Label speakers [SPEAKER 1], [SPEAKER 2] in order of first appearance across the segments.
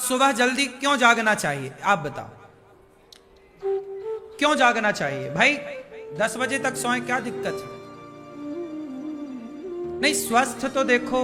[SPEAKER 1] सुबह जल्दी क्यों जागना चाहिए? आप बताओ, क्यों जागना चाहिए? भाई 10 बजे तक सोए, क्या दिक्कत है? नहीं, स्वस्थ तो देखो,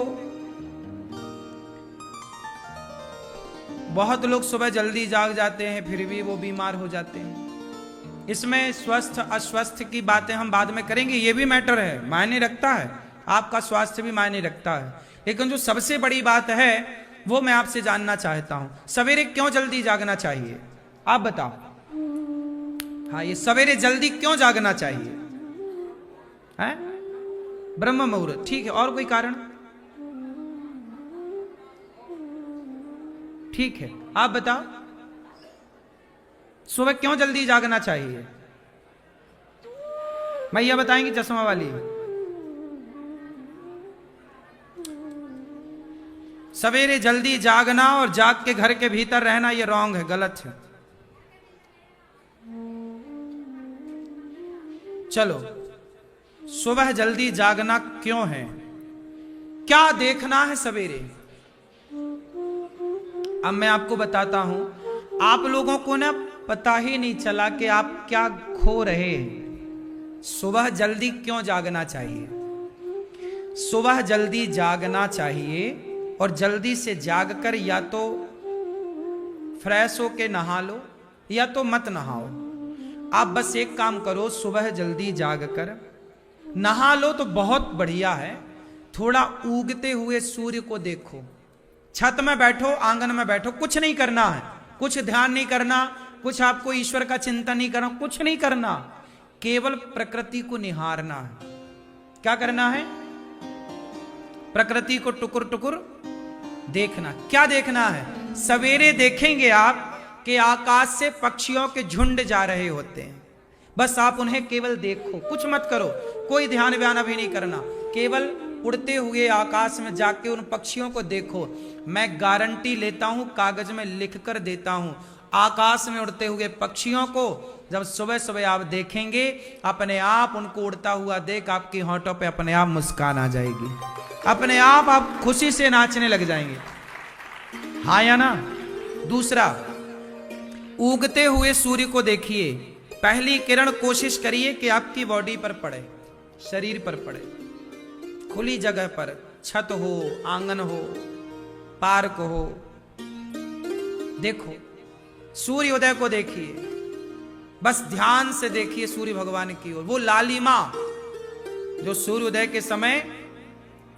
[SPEAKER 1] बहुत लोग सुबह जल्दी जाग जाते हैं फिर भी वो बीमार हो जाते हैं। इसमें स्वस्थ अस्वस्थ की बातें हम बाद में करेंगे, ये भी मैटर है, मायने रखता है, आपका स्वास्थ्य भी मायने रखता है। लेकिन जो सबसे बड़ी बात है वो मैं आपसे जानना चाहता हूं, सवेरे क्यों जल्दी जागना चाहिए? आप बताओ। हाँ, ये सवेरे जल्दी क्यों जागना चाहिए? है ब्रह्म मुहूर्त, ठीक है, और कोई कारण? ठीक है, आप बताओ, सुबह क्यों जल्दी जागना चाहिए? भैया बताएंगे चश्मा वाली। सवेरे जल्दी जागना और जाग के घर के भीतर रहना ये रॉन्ग है, गलत है। चलो, सुबह जल्दी जागना क्यों है, क्या देखना है सवेरे? अब मैं आपको बताता हूं, आप लोगों को ना पता ही नहीं चला कि आप क्या खो रहे हैं। सुबह जल्दी क्यों जागना चाहिए? सुबह जल्दी जागना चाहिए और जल्दी से जागकर या तो फ्रेश होके नहा लो या तो मत नहाओ। आप बस एक काम करो, सुबह जल्दी जागकर नहा लो तो बहुत बढ़िया है, थोड़ा उगते हुए सूर्य को देखो, छत में बैठो, आंगन में बैठो, कुछ नहीं करना है, कुछ ध्यान नहीं करना, कुछ आपको ईश्वर का चिंतन नहीं करना, कुछ नहीं करना, केवल प्रकृति को निहारना है। क्या करना है? प्रकृति को टुकुर टुकुर देखना। क्या देखना है? सवेरे देखेंगे आप कि आकाश से पक्षियों के झुंड जा रहे होते हैं, बस आप उन्हें केवल देखो, कुछ मत करो, कोई ध्यान व्यान भी नहीं करना, केवल उड़ते हुए आकाश में जाके उन पक्षियों को देखो। मैं गारंटी लेता हूं, कागज में लिख कर देता हूं, आकाश में उड़ते हुए पक्षियों को जब सुबह सुबह आप देखेंगे, अपने आप उनको उड़ता हुआ देख आपकी होंठों पे अपने आप मुस्कान आ जाएगी, अपने आप खुशी से नाचने लग जाएंगे। हाँ या ना? दूसरा, उगते हुए सूर्य को देखिए, पहली किरण कोशिश करिए कि आपकी बॉडी पर पड़े, शरीर पर पड़े, खुली जगह पर, छत हो, आंगन हो, पार्क हो, देखो सूर्योदय को देखिए, बस ध्यान से देखिए सूर्य भगवान की ओर। वो लालिमा जो सूर्योदय के समय,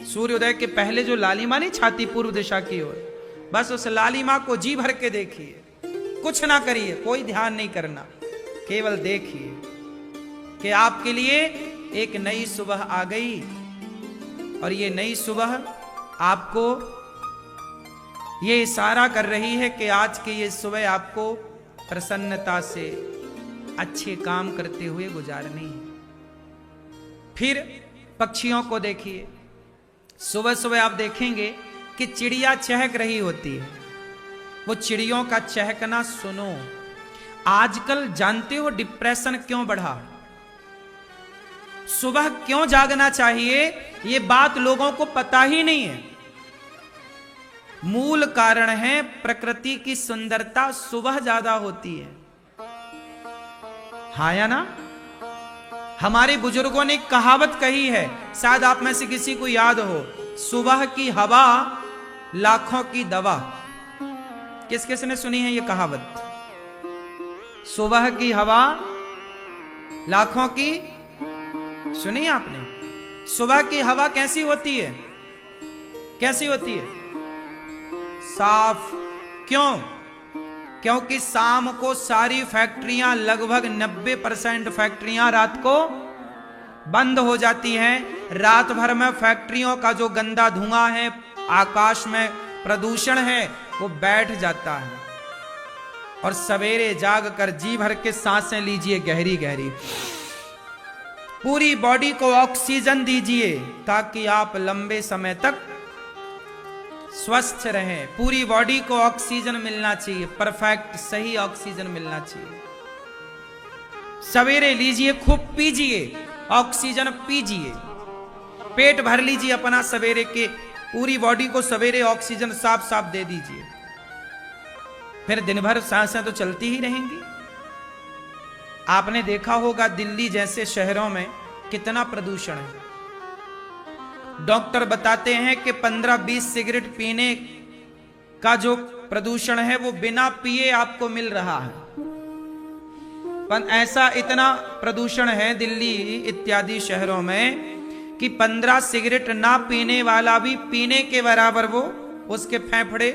[SPEAKER 1] सूर्योदय के पहले जो लालिमा नहीं छाती पूर्व दिशा की ओर, बस उस लालिमा को जी भर के देखिए, कुछ ना करिए, कोई ध्यान नहीं करना, केवल देखिए कि आपके लिए एक नई सुबह आ गई और ये नई सुबह आपको ये इशारा कर रही है कि आज की ये सुबह आपको प्रसन्नता से अच्छे काम करते हुए गुजारनी है। फिर पक्षियों को देखिए, सुबह सुबह आप देखेंगे कि चिड़िया चहक रही होती है, वो चिड़ियों का चहकना सुनो। आजकल जानते हो डिप्रेशन क्यों बढ़ा? सुबह क्यों जागना चाहिए, ये बात लोगों को पता ही नहीं है। मूल कारण है प्रकृति की सुंदरता सुबह ज्यादा होती है। हाँ या ना? हमारे बुजुर्गों ने कहावत कही है, शायद आप में से किसी को याद हो, सुबह की हवा लाखों की दवा। किस किस ने सुनी है ये कहावत? सुबह की हवा लाखों की, सुनी आपने? सुबह की हवा कैसी होती है? कैसी होती है? साफ। क्यों? क्योंकि शाम को सारी फैक्ट्रियां, लगभग 90% फैक्ट्रियां रात को बंद हो जाती हैं। रात भर में फैक्ट्रियों का जो गंदा धुआं है, आकाश में प्रदूषण है, वो बैठ जाता है। और सवेरे जाग कर जी भर के सांसें लीजिए गहरी गहरी, पूरी बॉडी को ऑक्सीजन दीजिए ताकि आप लंबे समय तक स्वस्थ रहें। पूरी बॉडी को ऑक्सीजन मिलना चाहिए, परफेक्ट सही ऑक्सीजन मिलना चाहिए। सवेरे लीजिए, खूब पीजिए, ऑक्सीजन पीजिए, पेट भर लीजिए अपना सवेरे के, पूरी बॉडी को सवेरे ऑक्सीजन साफ साफ दे दीजिए। फिर दिन भर सांसें तो चलती ही रहेंगी। आपने देखा होगा दिल्ली जैसे शहरों में कितना प्रदूषण है। डॉक्टर बताते हैं कि 15-20 सिगरेट पीने का जो प्रदूषण है वो बिना पिए आपको मिल रहा है। पर ऐसा इतना प्रदूषण है दिल्ली इत्यादि शहरों में कि 15 सिगरेट ना पीने वाला भी पीने के बराबर वो उसके फेफड़े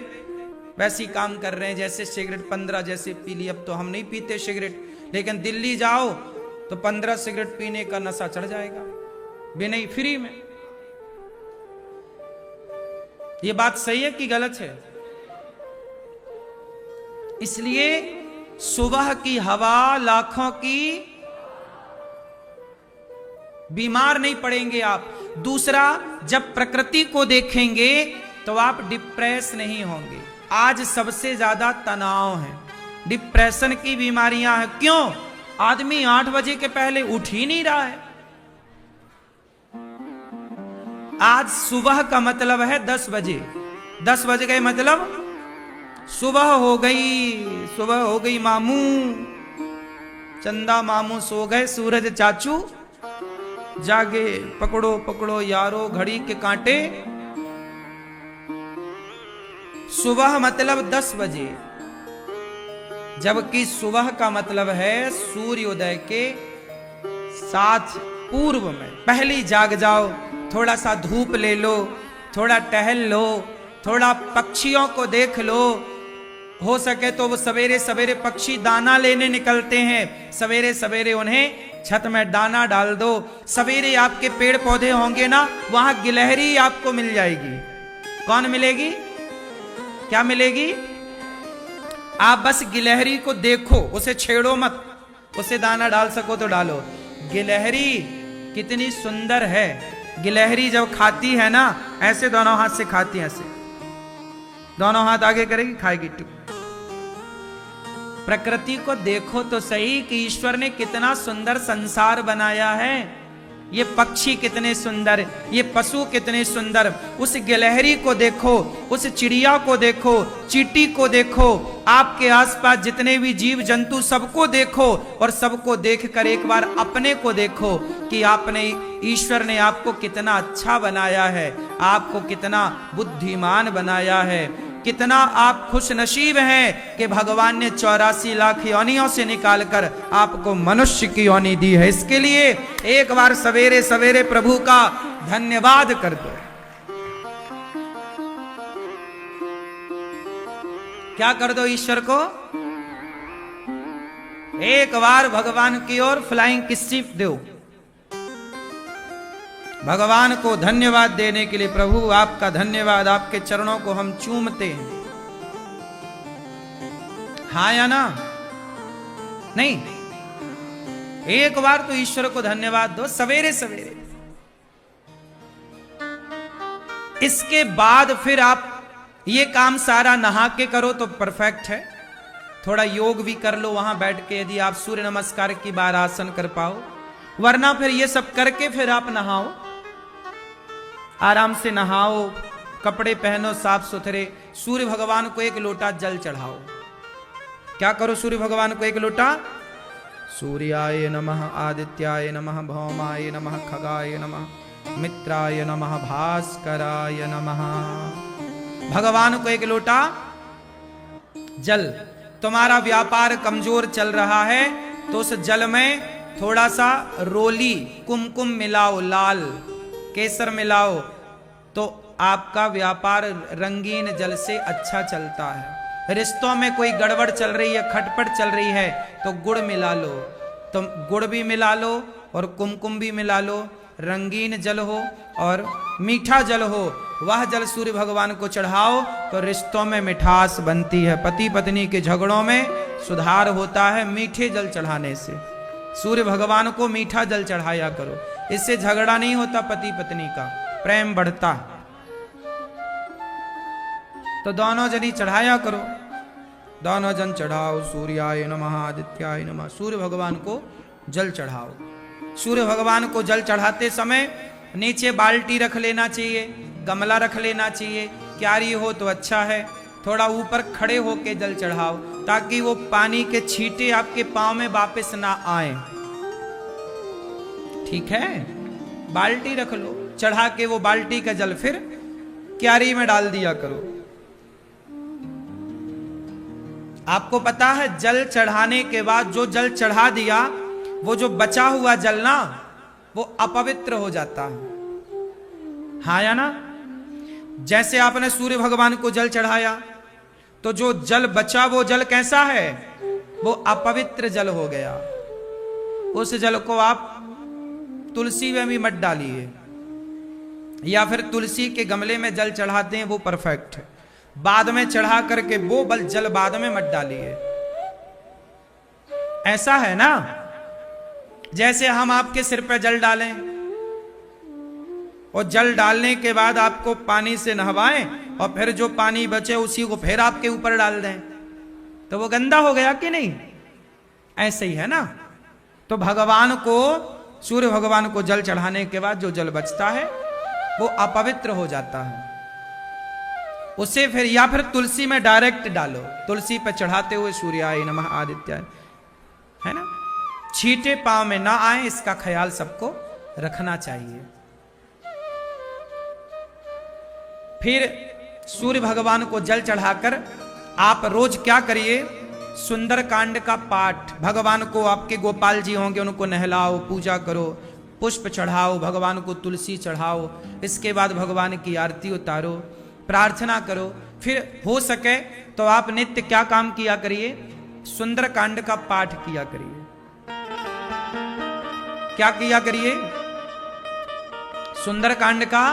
[SPEAKER 1] वैसी काम कर रहे हैं जैसे सिगरेट 15 जैसे पी ली। अब तो हम नहीं पीते सिगरेट, लेकिन दिल्ली जाओ तो 15 सिगरेट पीने का नशा चढ़ जाएगा बिना ही फ्री में। ये बात सही है कि गलत है? इसलिए सुबह की हवा लाखों की, बीमार नहीं पड़ेंगे आप। दूसरा, जब प्रकृति को देखेंगे तो आप डिप्रेस नहीं होंगे। आज सबसे ज्यादा तनाव है, डिप्रेशन की बीमारियां हैं। क्यों? आदमी 8 बजे के पहले उठ ही नहीं रहा है। आज सुबह का मतलब है 10 बजे। 10 बज गए मतलब सुबह हो गई। सुबह हो गई मामू, चंदा मामू सो गए, सूरज चाचू जागे। पकड़ो पकड़ो यारो घड़ी के कांटे। सुबह मतलब 10 बजे, जबकि सुबह का मतलब है सूर्योदय के साथ पूर्व में। पहले जाग जाओ, थोड़ा सा धूप ले लो, थोड़ा टहल लो, थोड़ा पक्षियों को देख लो। हो सके तो वो सवेरे सवेरे पक्षी दाना लेने निकलते हैं, सवेरे सवेरे उन्हें छत में दाना डाल दो। सवेरे आपके पेड़ पौधे होंगे ना, वहां गिलहरी आपको मिल जाएगी। कौन मिलेगी? क्या मिलेगी? आप बस गिलहरी को देखो, उसे छेड़ो मत, उसे दाना डाल सको तो डालो। गिलहरी कितनी सुंदर है। गिलहरी जब खाती है ना, ऐसे दोनों हाथ से खाती है, ऐसे दोनों हाथ आगे करेगी, खाएगी। प्रकृति को देखो तो सही कि ईश्वर ने कितना सुंदर संसार बनाया है। ये पक्षी कितने सुंदर, ये पशु कितने सुंदर। उस गिलहरी को देखो, उस चिड़िया को देखो, चींटी को देखो, आपके आसपास जितने भी जीव जंतु सबको देखो, और सबको देखकर एक बार अपने को देखो कि आपने, ईश्वर ने आपको कितना अच्छा बनाया है, आपको कितना बुद्धिमान बनाया है, कितना आप खुश नसीब हैं कि भगवान ने 84 लाख योनियों से निकालकर आपको मनुष्य की योनि दी है। इसके लिए एक बार सवेरे सवेरे प्रभु का धन्यवाद कर दो। क्या कर दो ईश्वर को? एक बार भगवान की ओर फ्लाइंग किस दो। भगवान को धन्यवाद देने के लिए, प्रभु आपका धन्यवाद, आपके चरणों को हम चूमते हैं। हाँ या ना? नहीं? एक बार तो ईश्वर को धन्यवाद दो सवेरे सवेरे। इसके बाद फिर आप ये काम सारा नहा के करो तो परफेक्ट है। थोड़ा योग भी कर लो वहां बैठ के, यदि आप सूर्य नमस्कार की बार आसन कर पाओ। वरना फिर ये सब करके फिर आप नहाओ, आराम से नहाओ, कपड़े पहनो साफ सुथरे। सूर्य भगवान को 1 लोटा जल चढ़ाओ। क्या करो सूर्य भगवान को 1 लोटा? सूर्याय नमः, आदित्याय नमः, भौमाय नमः, खगाय नमः, मित्राय नमः, भास्कराय नमः। भगवान को 1 लोटा जल। तुम्हारा व्यापार कमजोर चल रहा है तो उस जल में थोड़ा सा रोली, कुमकुम मिलाओ, लाल केसर मिलाओ, तो आपका व्यापार रंगीन जल से अच्छा चलता है। रिश्तों में कोई गड़बड़ चल रही है, खटपट चल रही है, तो गुड़ मिला लो। तो गुड़ भी मिला लो और कुमकुम भी मिला लो। रंगीन जल हो और मीठा जल हो, वह जल सूर्य भगवान को चढ़ाओ तो रिश्तों में मिठास बनती है। पति पत्नी के झगड़ों में सुधार होता है मीठे जल चढ़ाने से। सूर्य भगवान को मीठा जल चढ़ाया करो, इससे झगड़ा नहीं होता, पति पत्नी का प्रेम बढ़ता है। तो दोनों जन ही चढ़ाया करो, दोनों जन चढ़ाओ। सूर्याय नमः, आदित्याय नमः। सूर्य भगवान को जल चढ़ाओ। सूर्य भगवान को जल चढ़ाते समय नीचे बाल्टी रख लेना चाहिए, गमला रख लेना चाहिए। क्यारी हो तो अच्छा है, थोड़ा ऊपर खड़े होके जल चढ़ाओ, ताकि वो पानी के छींटे आपके पांव में वापस ना आए। ठीक है, बाल्टी रख लो, चढ़ा के वो बाल्टी का जल फिर क्यारी में डाल दिया करो। आपको पता है जल चढ़ाने के बाद जो जल चढ़ा दिया, वो जो बचा हुआ जल ना, वो अपवित्र हो जाता है। हाँ या ना? जैसे आपने सूर्य भगवान को जल चढ़ाया, तो जो जल बचा वो जल कैसा है? वो अपवित्र जल हो गया। उस जल को आप तुलसी में भी मत डालिए, या फिर तुलसी के गमले में जल चढ़ाते हैं वो परफेक्ट है। बाद में चढ़ा करके वो जल बाद में मत डालिए। ऐसा है ना, जैसे हम आपके सिर पे जल डालें और जल डालने के बाद आपको पानी से नहवाएं और फिर जो पानी बचे उसी को फिर आपके ऊपर डाल दें, तो वो गंदा हो गया कि नहीं? ऐसे ही है ना। तो भगवान को, सूर्य भगवान को जल चढ़ाने के बाद जो जल बचता है वो अपवित्र हो जाता है। उसे फिर या फिर तुलसी में डायरेक्ट डालो, तुलसी पे चढ़ाते हुए सूर्याय नमः आदित्याय, है ना। छींटे पांव में ना आए, इसका ख्याल सबको रखना चाहिए। फिर सूर्य भगवान को जल चढ़ाकर आप रोज क्या करिए? सुंदर कांड का पाठ। भगवान को, आपके गोपाल जी होंगे, उनको नहलाओ, पूजा करो, पुष्प चढ़ाओ, भगवान को तुलसी चढ़ाओ। इसके बाद भगवान की आरती उतारो, प्रार्थना करो। फिर हो सके तो आप नित्य क्या काम किया करिए? सुंदर कांड का पाठ किया करिए। क्या किया करिए? सुंदर कांड का